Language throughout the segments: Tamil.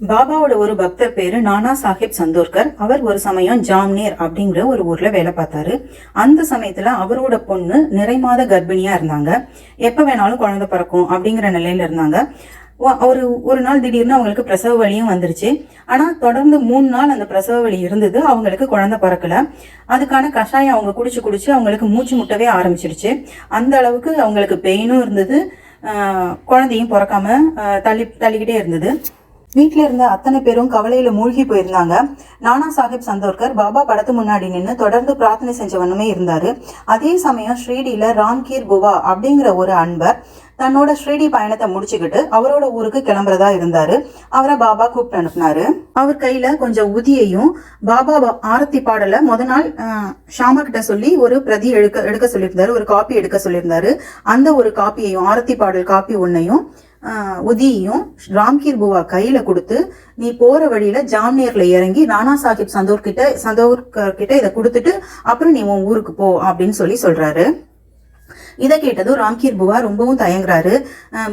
பாபாவோட ஒரு பக்தர் பேரு நானா சாஹிப் சந்தோர்கர். அவர் ஒரு சமயம் ஜாம்னேர் அப்படிங்கிற ஒரு ஊர்ல வேலை பார்த்தாரு. அந்த சமயத்துல அவரோட பொண்ணு நிறைமாத கர்ப்பிணியா இருந்தாங்க. எப்ப வேணாலும் குழந்தை பிறக்கும் அப்படிங்கிற நிலையில இருந்தாங்க. ஒரு நாள் திடீர்னு அவங்களுக்கு பிரசவ வலியும் வந்துருச்சு. ஆனா தொடர்ந்து 3 நாள் அந்த பிரசவ வலி இருந்தது. அவங்களுக்கு குழந்தை பிறக்கல. அதுக்கான கஷாயம் அவங்க குடிச்சு அவங்களுக்கு மூச்சு முட்டவே ஆரம்பிச்சிருச்சு. அந்த அளவுக்கு அவங்களுக்கு பெயினும் இருந்தது, குழந்தையும் பிறக்காம தள்ளிக்கிட்டே இருந்தது. வீட்டில் இருந்த அத்தனை பேரும் கவலையில மூழ்கி போயிருந்தாங்க. நானா சாஹிப் சந்தோர்கர் பாபா படத்து முன்னாடி நின்று தொடர்ந்து பிரார்த்தனை செஞ்ச வண்ணமே இருந்தாரு. அதே சமயம் ஸ்ரீடியில ராம்கீர் புவா அப்படிங்கிற ஒரு அன்பர் தன்னோட ஸ்ரீடி பயணத்தை முடிச்சுக்கிட்டு அவரோட ஊருக்கு கிளம்புறதா இருந்தாரு. அவரை பாபா கூப்பிட்டு அனுப்புனாரு. அவர் கையில கொஞ்சம் உதியையும் பாபா ஆரத்தி பாடல முத நாள் ஷாமா கிட்ட சொல்லி ஒரு பிரதி எடுக்க சொல்லியிருந்தாரு, ஒரு காப்பி எடுக்க சொல்லியிருந்தாரு. அந்த ஒரு காப்பியையும் ஆரத்தி பாடல் காப்பி ஒன்னையும் உதியையும் ராம்கீர் புவா கையில கொடுத்து, நீ போற வழியில ஜாம்னேர்ல இறங்கி நானா சாஹிப் சந்தோர்கர் கிட்ட இதை கொடுத்துட்டு அப்புறம் நீ உன் ஊருக்கு போ அப்படின்னு சொல்றாரு. இதை கேட்டதும் ராம்கீர் புவா ரொம்பவும் தயங்குறாரு.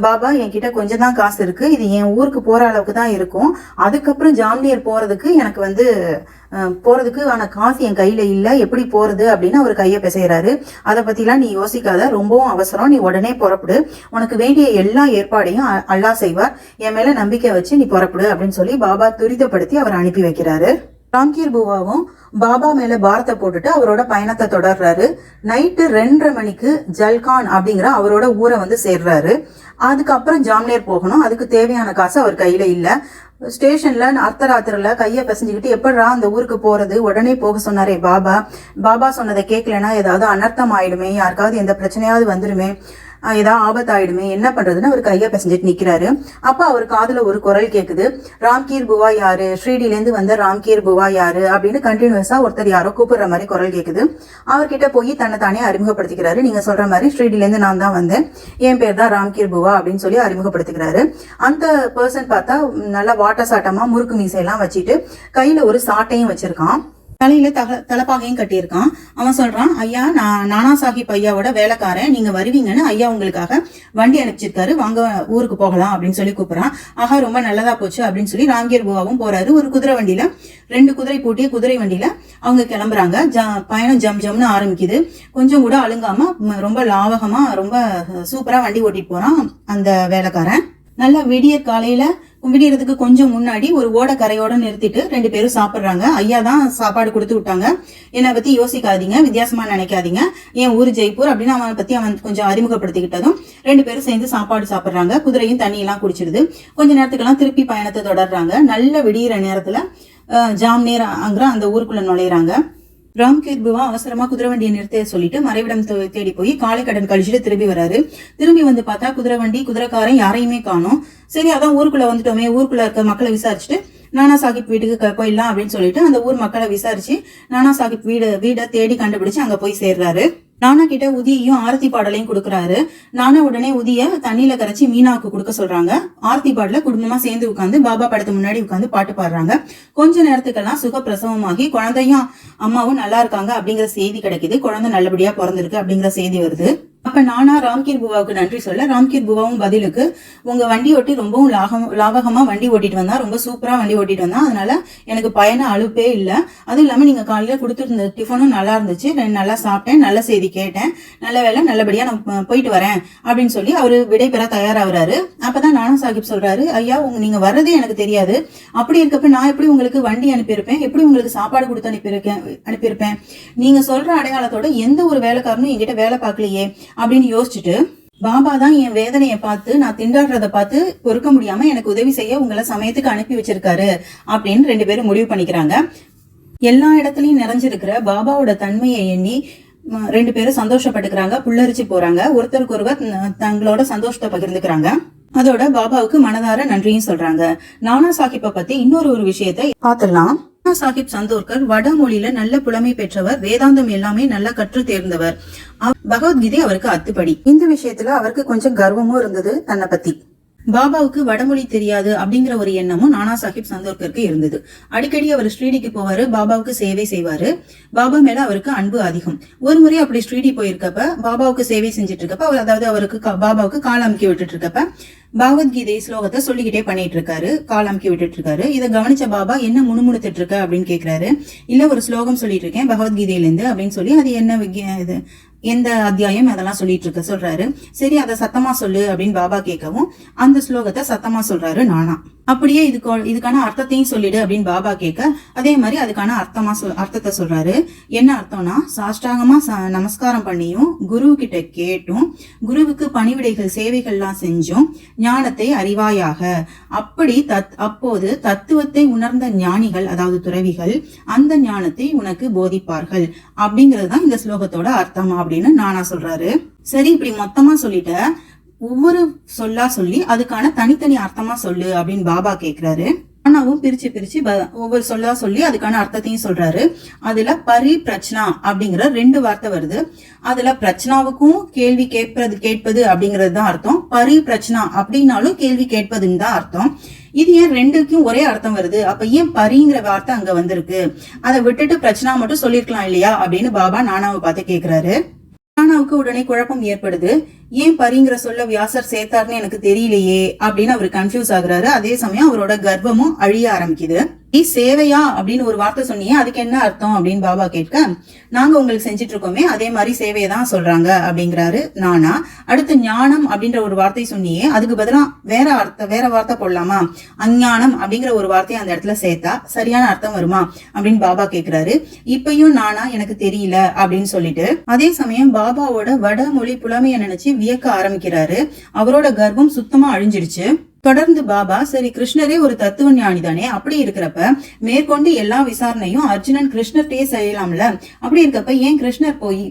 பாபா என்கிட்ட கொஞ்சம் தான் காசு இருக்கு, இது என் ஊருக்கு போற அளவுக்கு தான் இருக்கும். அதுக்கப்புறம் ஜாம்னேர் போறதுக்கு எனக்கு போறதுக்கு ஆன காசு என் கையில இல்ல, எப்படி போறது அப்படின்னு அவர் கையை பிசைறாரு. அதை பத்திலாம் நீ யோசிக்காத, ரொம்பவும் அவசரம், நீ உடனே புறப்படு, உனக்கு வேண்டிய எல்லா ஏற்பாடையும் அல்லாஹ் செய்வார், என் மேல நம்பிக்கை வச்சு நீ புறப்படு அப்படின்னு சொல்லி பாபா துரிதப்படுத்தி அவர் அனுப்பி வைக்கிறாரு. ராம்கீர் புவாவும் பாபா மேல பாரத்தை போட்டுட்டு அவரோட பயணத்தை தொடர்றாரு. நைட்டு 2:30 மணிக்கு ஜல்கான் அப்படிங்கிற அவரோட ஊரை சேர்றாரு. அதுக்கப்புறம் ஜாம்னேர் போகணும். அதுக்கு தேவையான காசு அவர் கையில இல்ல. ஸ்டேஷன்ல அர்த்தராத்திரில கையை பிசைஞ்சுக்கிட்டு எப்படா அந்த ஊருக்கு போறது, உடனே போக சொன்னாரே பாபா சொன்னதை கேட்கலன்னா ஏதாவது அனர்த்தம் ஆயிடுமே, யாருக்காவது எந்த பிரச்சனையாவது வந்துருமே, ஏதாவது ஆபத்தாயிடுமே, என்ன பண்றதுன்னு அவர் கையை பிசைஞ்சிட்டு நிக்கிறாரு. அப்ப அவர் காதுல ஒரு குரல் கேக்குது, ராம்கீர் புவா யாரு, ஸ்ரீடில இருந்து வந்த ராம்கீர் புவா யாரு அப்படின்னு கண்டினியூஸா ஒருத்தர் யாரோ கூப்பிடுற மாதிரி குரல் கேக்குது. அவர்கிட்ட போய் தன்னை தானே அறிமுகப்படுத்திக்கிறாரு. நீங்க சொல்ற மாதிரி ஸ்ரீடில இருந்து நான் தான் வந்தேன், என் பேர் தான் ராம்கீர் புவா அப்படின்னு சொல்லி அறிமுகப்படுத்திக்கிறாரு. அந்த பர்சன் பார்த்தா நல்லா வாட்ட சாட்டமா முறுக்கு மீசையெல்லாம் வச்சுட்டு கையில ஒரு சாட்டையும் வச்சிருக்கான், தலையில தலப்பாகையும் கட்டியிருக்கான். அவன் சொல்றான், ஐயா நான் நானா சாஹிப் ஐயாவோட வேலைக்காரன், நீங்க வருவீங்கன்னு ஐயா உங்களுக்காக வண்டி அனுப்பிச்சிருக்காரு, வாங்க ஊருக்கு போகலாம் அப்படின்னு சொல்லி கூப்பிடுறான். ஆஹா ரொம்ப நல்லதா போச்சு அப்படின்னு சொல்லி ராம்கீர் புவாவும் போறாரு. ஒரு குதிரை வண்டியில 2 குதிரை பூட்டிய குதிரை வண்டியில அவங்க கிளம்புறாங்க. பயணம் ஜம்னு ஆரம்பிக்குது. கொஞ்சம் கூட அழுங்காம ரொம்ப லாவகமா ரொம்ப சூப்பரா வண்டி ஓட்டிட்டு போறான் அந்த வேலைக்காரன். நல்ல விடியறதுக்கு கொஞ்சம் முன்னாடி ஒரு ஓடக்கரையோட நிறுத்திட்டு 2 பேரும் சாப்பிடுறாங்க. ஐயா தான் சாப்பாடு கொடுத்து விட்டாங்க, என்னை பத்தி யோசிக்காதீங்க, வித்தியாசமா நினைக்காதீங்க, என் ஊர் ஜெய்ப்பூர் அப்படின்னு அவனை பத்தி அவன் கொஞ்சம் அறிமுகப்படுத்திக்கிட்டதும் 2 பேரும் சேர்ந்து சாப்பாடு சாப்பிடுறாங்க. குதிரையும் தண்ணி எல்லாம் குடிச்சிடுது. கொஞ்ச நேரத்துக்கெல்லாம் திருப்பி பயணத்தை தொடர்றாங்க. நல்ல விடியிற நேரத்துல ஜாம்னேர் அங்கிற அந்த ஊருக்குள்ள நுழையிறாங்க. ராம்கீர் புவா அவசரமா குதிரை வண்டியை நிறுத்த சொல்லிட்டு மறைவிடம் தேடி போய் காலை கடன் கழிச்சுட்டு திரும்பி வராரு. திரும்பி பார்த்தா குதிரை வண்டி குதிரைக்காரன் யாரையுமே காணும். சரி அதான் ஊருக்குள்ள வந்துட்டோமே, ஊருக்குள்ள இருக்க மக்களை விசாரிச்சுட்டு நானா சாஹிப் வீட்டுக்கு போயிடலாம் அப்படின்னு சொல்லிட்டு அந்த ஊர் மக்களை விசாரிச்சு நானா சாஹிப் வீடை தேடி கண்டுபிடிச்சு அங்க போய் சேர்றாரு. நானா கிட்ட உதியையும் ஆரத்தி பாடலையும் கொடுக்குறாரு. நானா உடனே உதிய தண்ணியில கரைச்சி மீனாவுக்கு கொடுக்க சொல்றாங்க. ஆரத்தி பாடல குடும்பமா சேர்ந்து உட்காந்து பாபா படத்து முன்னாடி உட்காந்து பாட்டு பாடுறாங்க. கொஞ்ச நேரத்துக்கெல்லாம் சுகப்பிரசவமாகி குழந்தையும் அம்மாவும் நல்லா இருக்காங்க அப்படிங்கிற செய்தி கிடைக்குது. குழந்தை நல்லபடியா பிறந்திருக்கு அப்படிங்கிற செய்தி வருது. அப்ப நானா ராம்கீர் புவாவுக்கு நன்றி சொல்ல, ராம்கீர் புவாவும் பதிலுக்கு, உங்க வண்டி ஓட்டி ரொம்பவும் லாபகமா வண்டி ஓட்டிட்டு வந்தா, ரொம்ப சூப்பரா வண்டி ஓட்டிட்டு வந்தா, அதனால எனக்கு பயண அலுப்பே இல்லை. அதுவும் இல்லாம நீங்க காலையில கொடுத்துருந்த டிஃபனும் நல்லா இருந்துச்சு, நல்லா சாப்பிட்டேன், நல்ல செய்தி கேட்டேன், நல்ல வேலை, நல்லபடியா நான் போயிட்டு வரேன் அப்படின்னு சொல்லி அவரு விடைபெற தயாராகிறாரு. அப்பதான் நானா சாஹிப் சொல்றாரு, ஐயா நீங்க வர்றதே எனக்கு தெரியாது, அப்படி இருக்கப்ப நான் எப்படி உங்களுக்கு வண்டி அனுப்பியிருப்பேன், எப்படி உங்களுக்கு சாப்பாடு கொடுத்து அனுப்பியிருப்பேன், நீங்க சொல்ற அடையாளத்தோட எந்த ஒரு வேலைக்காரனும் என்கிட்ட வேலை பார்க்கலையே அப்படின்னு யோசிச்சுட்டு, பாபா தான் என் வேதனையை பார்த்து நான் திண்டாடுறத பார்த்து பொறுக்க முடியாம எனக்கு உதவி செய்ய உங்களை சமயத்துக்கு அனுப்பி வச்சிருக்காரு அப்படின்னு 2 பேரும் முடிவு பண்ணிக்கிறாங்க. எல்லா இடத்துலயும் நிறைஞ்சிருக்கிற பாபாவோட தன்மையை எண்ணி 2 பேரும் சந்தோஷப்பட்டுக்கிறாங்க, புல்லரிச்சு போறாங்க. ஒருத்தருக்கு ஒருவர் தங்களோட சந்தோஷத்தை பகிர்ந்துக்கிறாங்க. அதோட பாபாவுக்கு மனதார நன்றியும் சொல்றாங்க. நானா சாஹிப்பை பத்தி இன்னொரு விஷயத்தை பார்த்துடலாம். நானா சாஹிப் சந்தோர்கர் வடமொழியில நல்ல புலமை பெற்றவர், வேதாந்தம் எல்லாமே நல்லா கற்று தேர்ந்தவர், பகவத்கீதை அவருக்கு அத்துப்படி. இந்த விஷயத்துல அவருக்கு கொஞ்சம் கர்வமும் இருந்தது தன்னை பத்தி. பாபாவுக்கு வடமொழி தெரியாது அப்படிங்கிற ஒரு எண்ணமும் நானா சாஹிப் சந்தோர்கருக்கு இருந்தது. அடிக்கடி அவர் ஸ்ரீடிக்கு போவாரு, பாபாவுக்கு சேவை செய்வாரு. பாபா மேல அவருக்கு அன்பு அதிகம். ஒரு முறை அப்படி ஸ்ரீடி போயிருக்கப்ப பாபாவுக்கு சேவை செஞ்சுட்டு இருக்கப்ப அவர், அதாவது அவருக்கு பாபாவுக்கு கால் அமுக்கி விட்டுட்டு இருக்கப்ப பகவத்கீதை ஸ்லோகத்தை சொல்லிக்கிட்டே பண்ணிட்டு இருக்காரு, கால் அமுக்கி விட்டுட்டு இருக்காரு. இதை கவனிச்ச பாபா, என்ன முணுமுணுத்துட்டு இருக்க அப்படின்னு கேக்குறாரு. இல்ல, ஒரு ஸ்லோகம் சொல்லிட்டு இருக்கேன் பகவத்கீதையில இருந்து அப்படின்னு சொல்லி, அது என்ன இது எந்த அத்தியாயம் அதெல்லாம் சொல்லிட்டு சொல்றாரு. சரி, அதை சத்தமா சொல்லு அப்படின்னு பாபா கேட்கவும் அந்த ஸ்லோகத்தை சத்தமா சொல்றாரு நானா. அப்படியே இதுக்கான அர்த்தத்தையும் சொல்லிடு அப்படின்னு பாபா கேட்க அதே மாதிரி அதுக்கான அர்த்தத்தை சொல்றாரு. என்ன அர்த்தம்னா, சாஷ்டாங்கமா நமஸ்காரம் பண்ணியும் குரு கிட்ட கேட்டும் குருவுக்கு பணிவிடைகள் சேவைகள்லாம் செஞ்சும் ஞானத்தை அறிவாயாக. அப்போது தத்துவத்தை உணர்ந்த ஞானிகள், அதாவது துறவிகள், அந்த ஞானத்தை உனக்கு போதிப்பார்கள் அப்படிங்கறதுதான் இந்த ஸ்லோகத்தோட அர்த்தம் அப்படின்னு நானா சொல்றாரு. சரி, இப்படி மொத்தமா சொல்லிட்ட, ஒவ்வொரு சொல்லா சொல்லி அதுக்கான தனித்தனி அர்த்தமா சொல்லு அப்படின்னு பாபா கேக்குறாரு. நானாவும் பிரிச்சு ஒவ்வொரு சொல்லா சொல்லி அதுக்கான அர்த்தத்தையும் சொல்றாரு. அதுல பிரச்சனா அப்படிங்கிற 2 வார்த்தை வருது. அதுல பிரச்சனாவுக்கும் கேள்வி கேட்பது அப்படிங்கிறது தான் அர்த்தம். பிரச்சனா அப்படின்னாலும் கேள்வி கேட்பதுன்னு தான் அர்த்தம். இது ஏன் 2க்கும் ஒரே அர்த்தம் வருது? அப்ப ஏன் பரிங்கிற வார்த்தை அங்க வந்திருக்கு? அதை விட்டுட்டு பிரச்சனா மட்டும் சொல்லிருக்கலாம் இல்லையா அப்படின்னு பாபா நானாவை பார்த்து கேக்குறாரு. நானாவுக்கு உடனே குழப்பம் ஏற்படுது. ஏன் பரிங்கிற சொல்ல வியாசர் சேர்த்தாருன்னு எனக்கு தெரியலையே அப்படின்னு அவர் கன்ஃபியூஸ் ஆகுறாரு. அதே சமயம் அவரோட கர்வமும் அழிய ஆரம்பிக்குது. சேவையா அப்படின்னு ஒரு வார்த்தை சொன்னீங்க, அதுக்கு என்ன அர்த்தம் அப்படின்னு பாபா கேட்க, நாங்க உங்களுக்கு செஞ்சிட்டு இருக்கோமே அதே மாதிரி சேவையை தான் சொல்றாங்க அப்படிங்கிறாரு நானா. அடுத்து ஞானம் அப்படின்ற ஒரு வார்த்தை சொன்னியே, அதுக்கு பதிலா வேற வார்த்தை போடலாமா? அஞ்ஞானம் அப்படிங்கிற ஒரு வார்த்தையை அந்த இடத்துல சேர்த்தா சரியான அர்த்தம் வருமா அப்படின்னு பாபா கேக்குறாரு. இப்பயும் நானா எனக்கு தெரியல அப்படின்னு சொல்லிட்டு அதே சமயம் பாபாவோட வடமொழி புலமையை நினைச்சு வியக்க ஆரம்பிக்கிறாரு. அவரோட கர்வம் சுத்தமா அழிஞ்சிடுச்சு. தொடர்ந்து பாபா, சரி கிருஷ்ணரே ஒரு தத்துவ ஞானி தானே, அப்படி இருக்கிறப்ப மேற்கொண்டு எல்லா விசாரணையும் அர்ஜுனன் கிருஷ்ணர்கிட்டயே செய்யலாம்ல, அப்படி இருக்கப்ப ஏன்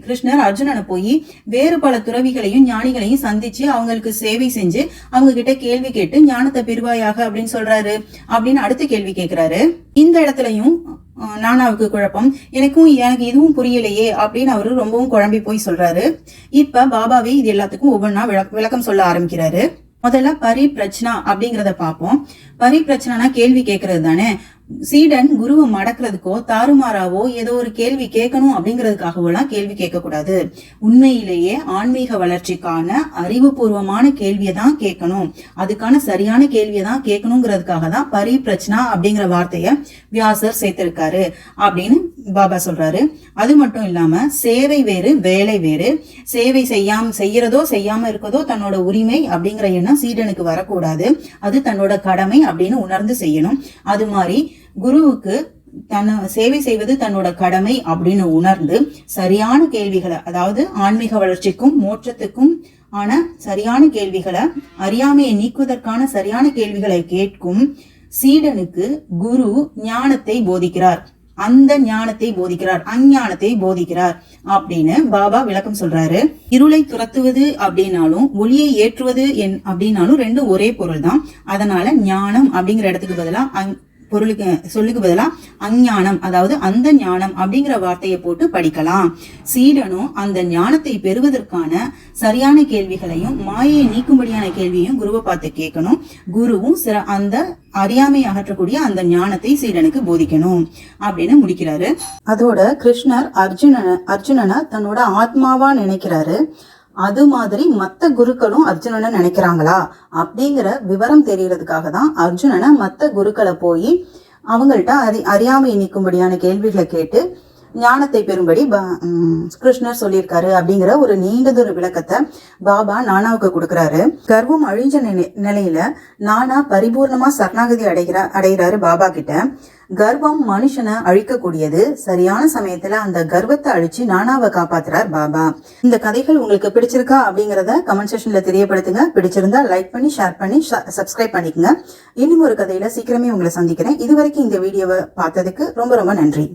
கிருஷ்ணர் அர்ஜுனனை போய் வேறு பல துறவிகளையும் ஞானிகளையும் சந்திச்சு அவங்களுக்கு சேவை செஞ்சு அவங்க கிட்ட கேள்வி கேட்டு ஞானத்தை பெறுவாயாக அப்படின்னு சொல்றாரு அப்படின்னு அடுத்த கேள்வி கேட்கிறாரு. இந்த இடத்துலயும் நானாவுக்கு குழப்பம். எனக்கு இதுவும் புரியலையே அப்படின்னு அவரு ரொம்பவும் குழம்பி போய் சொல்றாரு. இப்ப பாபாவே இது எல்லாத்துக்கும் ஒவ்வொன்னா விளக்கம் சொல்ல ஆரம்பிக்கிறாரு. முதல்ல பிரச்சனா அப்படிங்கறத பாப்போம். பிரச்சனைனா கேள்வி கேட்கறது தானே. சீடன் குருவை மடக்கிறதுக்கோ தாறுமாறாவோ ஏதோ ஒரு கேள்வி கேட்கணும் அப்படிங்கிறதுக்காகவெல்லாம் கேள்வி கேட்க கூடாது. உண்மையிலேயே ஆன்மீக வளர்ச்சிக்கான அறிவுபூர்வமான கேள்வியை தான் கேட்கணும், அதுக்கான சரியான கேள்வியை தான் கேட்கணுங்கிறதுக்காக தான் பிரச்சனா அப்படிங்கிற வார்த்தைய வியாசர் சேர்த்திருக்காரு அப்படின்னு பாபா சொல்றாரு. அது மட்டும் இல்லாம சேவை வேறு வேலை வேறு. சேவை செய்யறதோ செய்யாம இருக்கதோ தன்னோட உரிமை அப்படிங்கிற எண்ணம் சீடனுக்கு வரக்கூடாது. அது தன்னோட கடமை அப்படின்னு உணர்ந்து செய்யணும். அது மாதிரி குருவுக்கு சேவை செய்வது தன்னோட கடமை அப்படின்னு உணர்ந்து சரியான கேள்விகளை, அதாவது ஆன்மீக வளர்ச்சிக்கும் மோட்சத்துக்கும் ஆன சரியான கேள்விகளை, அறியாமையை நீக்குவதற்கான சரியான கேள்விகளை கேட்கும் சீடனுக்கு குரு ஞானத்தை போதிக்கிறார். அந்த ஞானத்தை போதிக்கிறார், அஞ்ஞானத்தை போதிக்கிறார் அப்படின்னு பாபா விளக்கம் சொல்றாரு. இருளை துரத்துவது அப்படின்னாலும் ஒளியை ஏற்றுவது அப்படின்னாலும் 2 ஒரே பொருள் தான். அதனால ஞானம் அப்படிங்கிற இடத்துக்கு பதிலா சொல்லுக்கு பதிலா அஞ்ஞானம், அதாவது அந்த ஞானம் அப்படிங்கிற வார்த்தையை போட்டு படிக்கலாம். சீடனும் அந்த ஞானத்தை பெறுவதற்கான சரியான கேள்விகளையும் மாயையை நீக்கும்படியான கேள்வியும் குருவை பார்த்து கேட்கணும். குருவும் அந்த அறியாமை அகற்றக்கூடிய அந்த ஞானத்தை சீடனுக்கு போதிக்கணும் அப்படின்னு முடிக்கிறாரு. அதோட கிருஷ்ணர் அர்ஜுனனை தன்னோட ஆத்மாவா நினைக்கிறாரு. அது மாதிரி மத்த குருக்களும் அர்ஜுனனை நினைக்கிறாங்களா அப்படிங்கிற விவரம் தெரியறதுக்காக தான் அர்ஜுனனை மத்த குருக்களை போய் அவங்கள்ட்ட அறியாமையை நீக்கும்படியான கேள்விகளை கேட்டு ஞானத்தை பெறும்படி கிருஷ்ணர் சொல்லியிருக்காரு அப்படிங்கிற ஒரு நீண்டதொரு விளக்கத்தை பாபா நானாவுக்கு கொடுக்கறாரு. கர்வம் அழிஞ்ச நிலையில நானா பரிபூர்ணமா சரணாகதி அடைகிறாரு பாபா கிட்ட. கர்வம் மனுஷனை அழிக்கக்கூடியது. சரியான சமயத்துல அந்த கர்வத்தை அழிச்சு நானாவை காப்பாத்துறார் பாபா. இந்த கதைகள் உங்களுக்கு பிடிச்சிருக்கா அப்படிங்கறத கமெண்ட் செக்ஷன்ல தெரியப்படுத்துங்க. பிடிச்சிருந்தா லைக் பண்ணி, ஷேர் பண்ணி, சப்ஸ்கிரைப் பண்ணிக்கோங்க. இன்னும் ஒரு கதையில சீக்கிரமே உங்களை சந்திக்கிறேன். இதுவரைக்கும் இந்த வீடியோவை பார்த்ததுக்கு ரொம்ப ரொம்ப நன்றி.